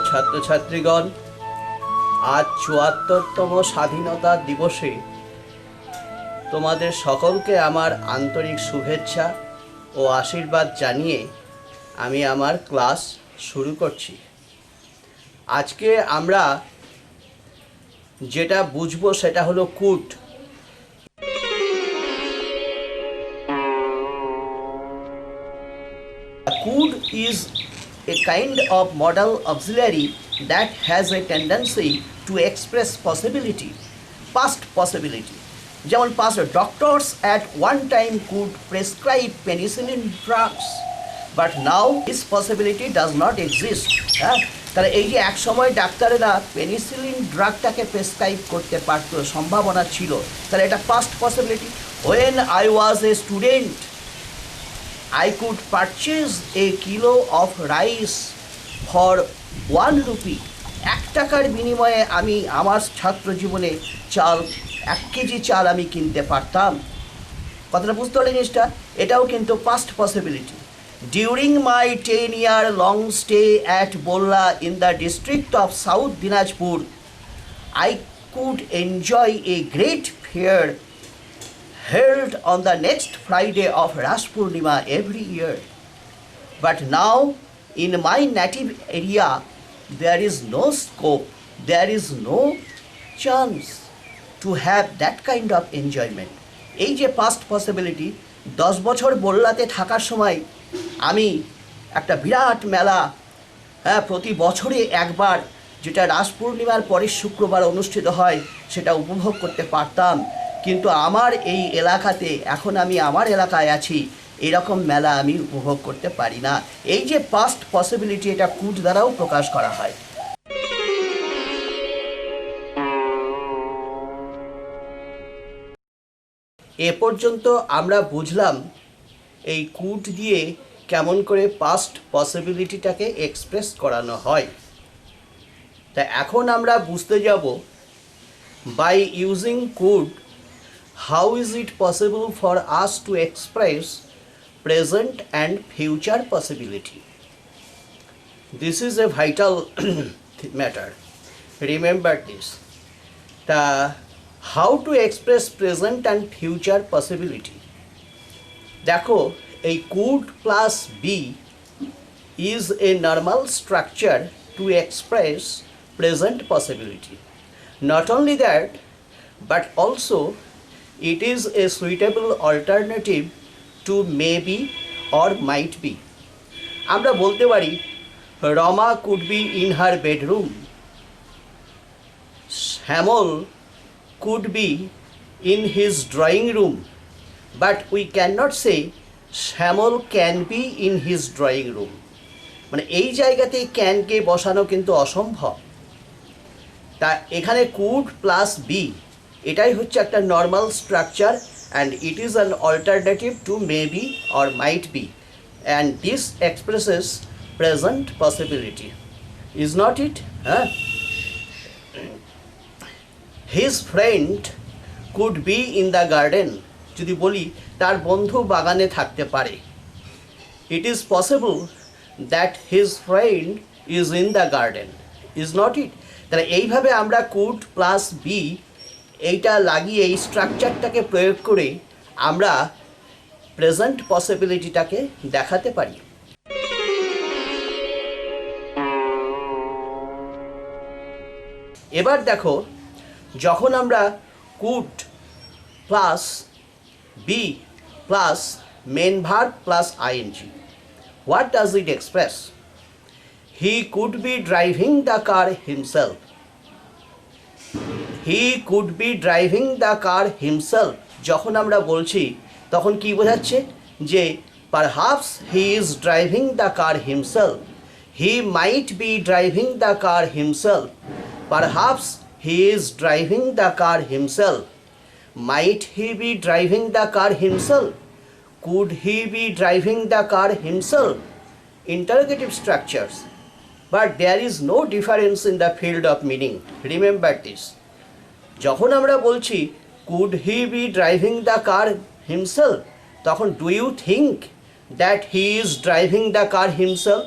ছাত্রছাত্রীগণ, আজ ৭৪তম স্বাধীনতা দিবসে তোমাদের সকলকে আমার আন্তরিক শুভেচ্ছা ও আশীর্বাদ জানিয়ে আমি আমার ক্লাস শুরু করছি। আজকে আমরা যেটা বুঝবো সেটা হলো could. Could is a kind of modal auxiliary that has a tendency to express possibility, past possibility. যেমন past doctors at one time could prescribe penicillin drugs, but now this possibility does not exist. তাহলে এই যে এক সময় ডাক্তারেরা penicillin ড্রাগটাকে prescribe করতে পারত, সম্ভাবনা ছিল, তাহলে এটা past possibility. When I was a student, I could purchase a kilo of rice for 1 rupee. 1 টাকার বিনিময়ে আমি আমার ছাত্র জীবনে 1 কেজি চাল আমি কিনতে পারতাম। কথাটা বুঝতে পারলে জিনিসটা? এটাও কিন্তু past possibility. During my 10-year long stay at Bolla in the district of South Dinajpur, I could enjoy a great fair held on the next Friday of Ras Purnima every year. But now, in my native area, there is no scope, there is no chance to have that kind of enjoyment. এই যে past possibility, 10 বছর বল্লাতে থাকার সময় আমি একটা বিরাট মেলা, প্রতি বছরে একবার, যেটা রাস পূর্ণিমার পরের শুক্রবার অনুষ্ঠিত হয়, সেটা উপভোগ করতে পারতাম। কিন্তু আমার এই এলাকাতে, এখন আমি আমার এলাকায় আছি, এরকম মেলা আমি উপভোগ করতে পারি না। এই যে পাস্ট পসিবিলিটি, এটা কুড দ্বারাও প্রকাশ করা হয়। এ পর্যন্ত আমরা বুঝলাম এই কুড দিয়ে কেমন করে পাস্ট পসিবিলিটিটাকে এক্সপ্রেস করানো হয়। তা এখন আমরা বুঝতে যাব, by using could, how is it possible for us to express present and future possibility? This is a vital matter. Remember this. How to express present and future possibility? দেখো, এই could plus be is a normal structure to express present possibility. Not only that, but also it is a suitable alternative to maybe or might be. আমরা বলতে পারি, Rama could be in her bedroom, Shyamol could be in his drawing room, but we cannot say Shyamol can be in his drawing room. মানে এই জায়গাতে ক্যানকে বসানো কিন্তু অসম্ভব। তা এখানে কুড প্লাস বি, এটাই হচ্ছে একটা normal structure, and it is an alternative to maybe or might be, and this expresses present possibility, is not it? His friend could be in the garden, যদি বলি তার বন্ধু বাগানে থাকতে পারে, it is possible that his friend is in the garden, is not it? তাহলে এইভাবে আমরা কুড প্লাস বি এইটা লাগিয়ে, এই স্ট্রাকচারটাকে প্রয়োগ করে আমরা প্রেজেন্ট পসিবিলিটিটাকে দেখাতে পারি। এবার দেখো, যখন আমরা could plus be plus main verb plus ING, what does it express? He could be driving the car himself. He could be driving the car himself যখন আমরা বলছি, তখন কি বোঝাচ্ছে? যে perhaps he is driving the car himself, he might be driving the car himself, perhaps he is driving the car himself, might he be driving the car himself, could he be driving the car himself, interrogative structures, but there is no difference in the field of meaning. Remember this. যখন আমরা বলছি could he be driving the car himself, তখন do you think that he is driving the car himself?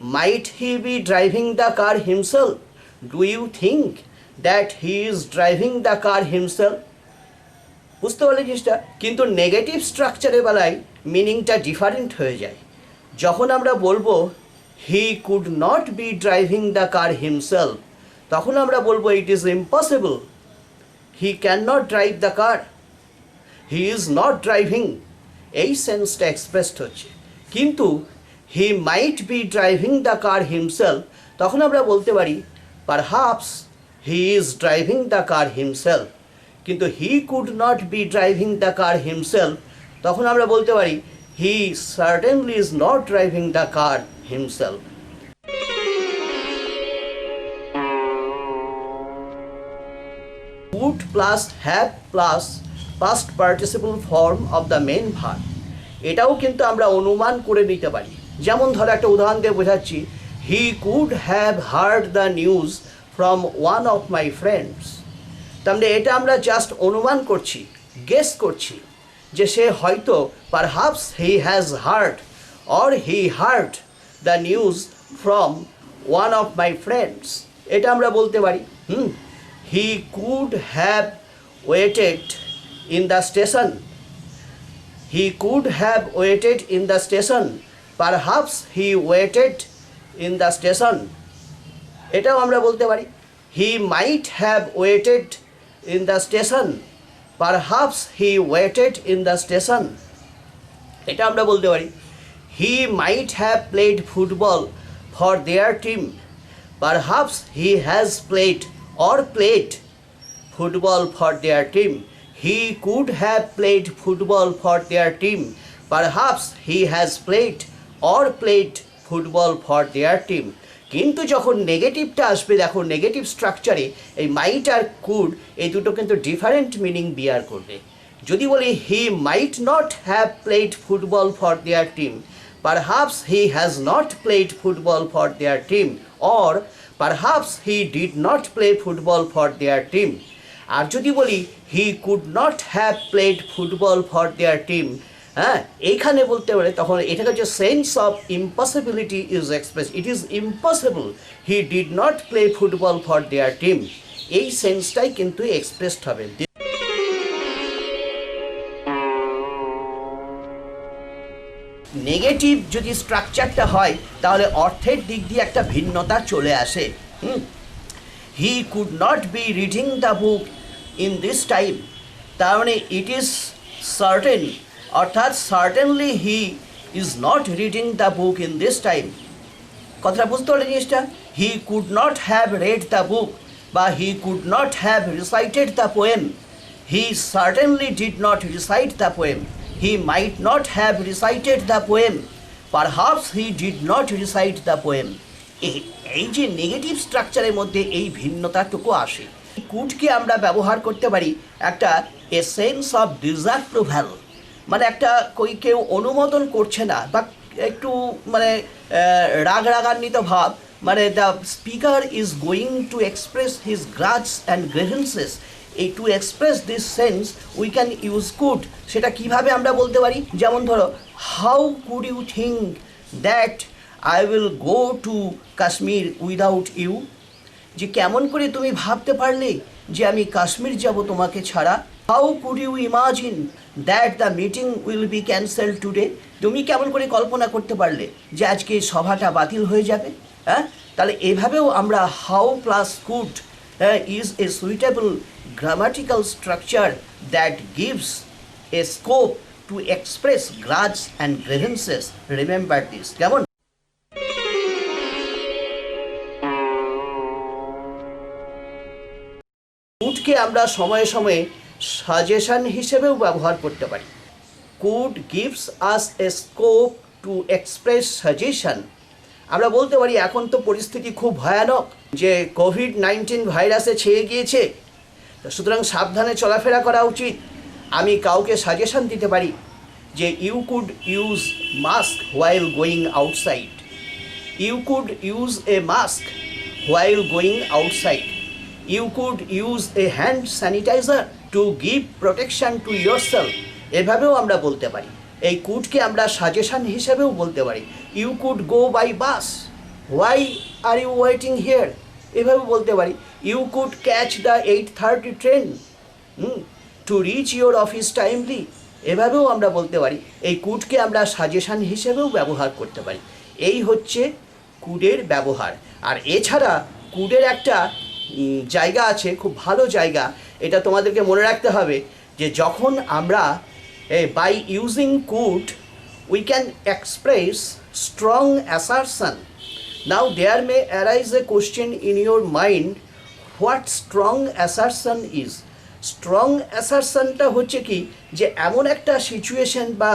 might he be driving the car himself? Do you think that he is driving the car himself? বুঝতে পারলে জিনিসটা, কিন্তু negative স্ট্রাকচারের বেলায় মিনিংটা different হয়ে যায়। যখন আমরা বলবো he could not be driving the car himself, তখন আমরা বলবো it is impossible, he can not drive the car, he is not driving, এই সেন্সটা এক্সপ্রেসড হচ্ছে। কিন্তু he might be driving the car himself, তখন আমরা বলতে পারি perhaps he is driving the car himself. কিন্তু he could not be driving the car himself, তখন আমরা বলতে পারি he certainly is not driving the car himself. Could plus have plus past participle form of the main verb, এটাও কিন্তু আমরা অনুমান করে নিতে পারি। যেমন ধরো একটা উদাহরণ দিয়ে বোঝাচ্ছি, হি could have heard the news from one of my friends. তাহলে এটা আমরা জাস্ট অনুমান করছি, গেস করছি যে সে হয়তো perhaps he has heard or he heard the news from one of my friends, এটা আমরা বলতে পারি। He could have waited in the station, he could have waited in the station, perhaps he waited in the station, এটাও আমরা বলতে পারি। He might have waited in the station, perhaps he waited in the station, এটা আমরা বলতে পারি। he might have played football for their team, perhaps he has played or played football for their team, he could have played football for their team, perhaps he has played or played football for their team। কিন্তু যখন নেগেটিভটা আসবে, দেখো negative স্ট্রাকচারে এই মাইট আর could এই দুটো কিন্তু different meaning বিয়ার করবে। যদি বলি he might not have played football for their team, perhaps he has not played football for their team, or perhaps he did not play football for their team. আর যদি বলি he could not have played football for their team, হ্যাঁ এইখানে বলতে পারে, তখন এটাকে হচ্ছে sense of impossibility is express, it is impossible he did not play football for their team, এই সেন্সটাই কিন্তু এক্সপ্রেসড হবে। নেগেটিভ যদি স্ট্রাকচারটা হয় তাহলে অর্থের দিক দিয়ে একটা ভিন্নতা চলে আসে। He could not be reading the book in this time, তার মানে ইট ইজ সার্টেন, অর্থাৎ certainly he is not reading the book in this time. কথাটা বুঝতে পারলে জিনিসটা, he could not have read the book বা he could not have recited the poem, he certainly did not recite the poem, he might not have recited the poem, perhaps he did not recite the poem. এই যে negative স্ট্রাকচারের মধ্যে এই ভিন্নতাটুকু আসে। কুডকে আমরা ব্যবহার করতে পারি একটা এ সেন্স অফ ডিসঅ্যাপ্রুভাল, মানে একটা কেউ অনুমোদন করছে না বা একটু মানে রাগান্বিত ভাব, মানে the speaker is going to express his grudge and grievances, এই to express this sense we can use could. সেটা কিভাবে আমরা বলতে পারি, যেমন ধরো how could you think that I will go to Kashmir without you, যে কেমন করে তুমি ভাবতে পারলে যে আমি কাশ্মীর যাব তোমাকে ছাড়া। How could you imagine that the meeting will be cancel today, তুমি কেমন করে কল্পনা করতে পারলে যে আজকে সভাটা বাতিল হয়ে যাবে। হ্যাঁ, তাহলে এভাবেও আমরা how plus could is a suitable grammatical structure that gives a scope to express grudge and grievances. Remember this. কেমন কুডকে আমরা সময়ে সময়ে সাজেশন হিসেবেও ব্যবহার করতে পারি। Could gives us A scope to express suggestion. আমরা বলতে পারি এখন তো পরিস্থিতি খুব ভয়ানক, যে কোভিড-19 ভাইরাসে ছেয়ে গিয়েছে, সুতরাং সাবধানে চলাফেরা করা উচিত। আমি কাউকে সাজেশন দিতে পারি যে you could use mask while going outside, you could use a mask while going outside, you could use a hand sanitizer to give protection to yourself, এভাবেও আমরা বলতে পারি। এই কুডকে আমরা সাজেশন হিসেবেও বলতে পারি। You could go by bus, why are you waiting here, এভাবে বলতে পারি। You could catch the 8:30 train to reach your office timely, এভাবেও আমরা বলতে পারি। এই কুডকে আমরা সাজেশান হিসেবেও ব্যবহার করতে পারি। এই হচ্ছে কুডের ব্যবহার। আর এছাড়া কুডের একটা জায়গা আছে, খুব ভালো জায়গা, এটা তোমাদেরকে মনে রাখতে হবে যে যখন আমরা by using could we can express strong assertion. Now there may arise a question in your mind, what strong assertion is? Strong অ্যাসারশনটা হচ্ছে কি, যে এমন একটা সিচুয়েশন বা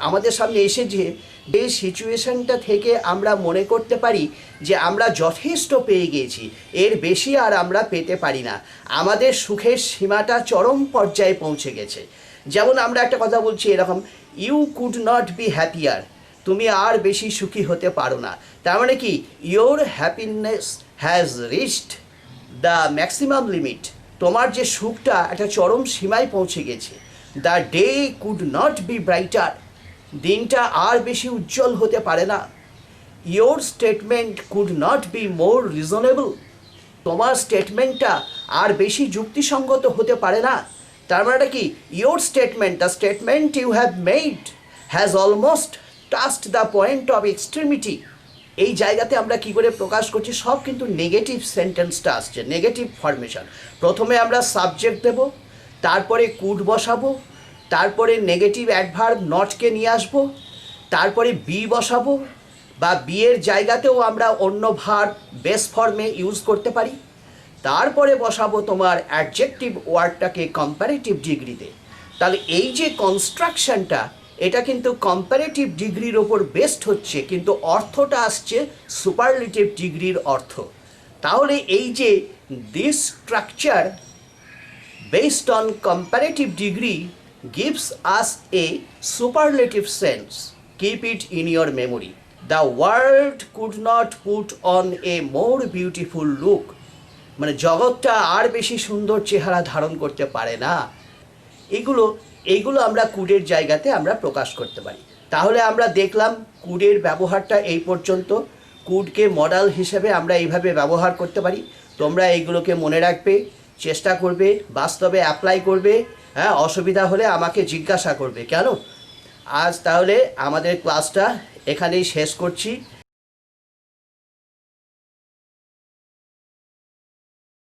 আমাদের সামনে এসে যে সিচুয়েশনটা থেকে আমরা মনে করতে পারি যে আমরা যথেষ্ট পেয়ে গিয়েছি, এর বেশি আর আমরা পেতে পারি না, আমাদের সুখের সীমাটা চরম পর্যায়ে পৌঁছে গেছে। যেমন আমরা একটা কথা বলছি এরকম, you could not be happier, তুমি আর বেশি সুখী হতে পারো না। তার মানে কি, your happiness has reached the maximum limit, তোমার যে সুখটা একটা চরম সীমায় পৌঁছে গেছে। The day could not be brighter, দিনটা আর বেশি উজ্জ্বল হতে পারে না। Your statement could not be more reasonable, তোমার স্টেটমেন্টটা আর বেশি যুক্তিসঙ্গত হতে পারে না। তার মানে কি, your statement, the statement you have made has almost touched the point of extremity. এই জায়গাতে আমরা কি করে প্রকাশ করছি, সব কিন্তু নেগেটিভ সেন্টেন্সটা আসছে, নেগেটিভ ফরমেশন। প্রথমে আমরা সাবজেক্ট দেব, তারপরে কুড বসাবো, তারপরে নেগেটিভ অ্যাডভার্ব নটকে নিয়ে আসবো, তারপরে বি বসাবো, বা বি এর জায়গাতেও আমরা অন্য ভার্ব বেস ফর্মে ইউজ করতে পারি। তারপরে বসাবো তোমার অ্যাডজেক্টিভ ওয়ার্ডটাকে কম্প্যারেটিভ ডিগ্রিতে। তাহলে এই যে কনস্ট্রাকশনটা, এটা কিন্তু কম্প্যারেটিভ ডিগ্রির ওপর বেসড হচ্ছে, কিন্তু অর্থটা আসছে সুপারলেটিভ ডিগ্রির অর্থ। তাহলে এই যে this structure based on comparative degree gives us a superlative sense. Keep it in your memory. The world could not put on a more beautiful look. মানে জগৎটা আর বেশি সুন্দর চেহারা ধারণ করতে পারে না। এইগুলো আমরা কুডের জায়গাতে আমরা প্রকাশ করতে পারি। তাহলে আমরা দেখলাম কুডের ব্যবহারটা এই পর্যন্ত। কুডকে মডেল হিসেবে আমরা এইভাবে ব্যবহার করতে পারি। তোমরা এইগুলোকে মনে রাখবে, চেষ্টা করবে, বাস্তবে অ্যাপ্লাই করবে। হ্যাঁ, অসুবিধা হলে আমাকে জিজ্ঞাসা করবে। কেন? আজ তাহলে আমাদের ক্লাসটা এখানেই শেষ করছি।